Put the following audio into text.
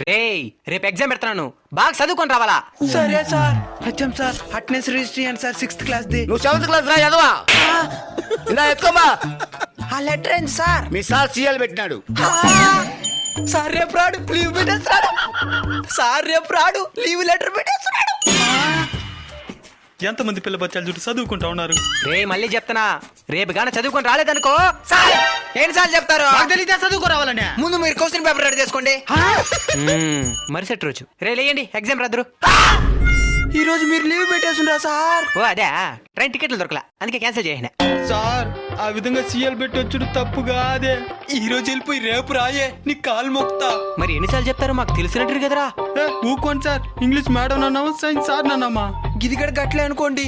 రేయ్ రేపు ఎగ్జామ్ పెడతాను బాగా చదువుకొని రావాలా. సరే sir. HM sir attendance registry and sir 6th class the. నువ్వు 7th క్లాస్ రా చదవా. ఇలా ఎత్తుకోమా. ఆ లెటర్ ఏంటి సార్? మీ సార్ సీఎల్ పెట్టినాడు. సార్ రేపు రాడు, లీవ్ పెట్టేస్తాడు. సార్ రేపు రాడు, లీవ్ లెటర్ పెట్టేస్తున్నాడు. ఎంతమంది పిల్ల బచ్చాలు చుట్టూ చదువుకుంటా ఉన్నారు. రే మళ్ళీ చెప్తానా, రేపు గాన చదువుకొని రాలేదనుకో సార్ ఎన్నిసార్లు చెప్తారు. తెలియదే చదువుకో రావాలనే. ముందు మీరు క్వశ్చన్ పేపర్ రెడీ చేసుకోండి. మరుసటి రోజు రే లేయండి ఎగ్జామ్ రాదురు. ఈ రోజు మీరు లీవ్ పెట్టేస్తుండ్రా సార్? ఓ అదే ట్రైన్ టికెట్లు దొరకలా అందుకే క్యాన్సిల్ చేసిన. సార్ ఆ విధంగా సీఎల్ పెట్టి వచ్చుడు తప్పుగా అదే. ఈ రోజు వెళ్ళిపోయి రేపు రాయే, నీ కాలు మొక్తా. మరి ఎన్నిసార్లు చెప్తారు, మాకు తెలిసినట్టు కదరా. ఊకోండి సార్, ఇంగ్లీష్ మేడం అన్నామా సైన్స్ సార్ అన్నామా. గిదిగడ గట్లే అనుకోండి.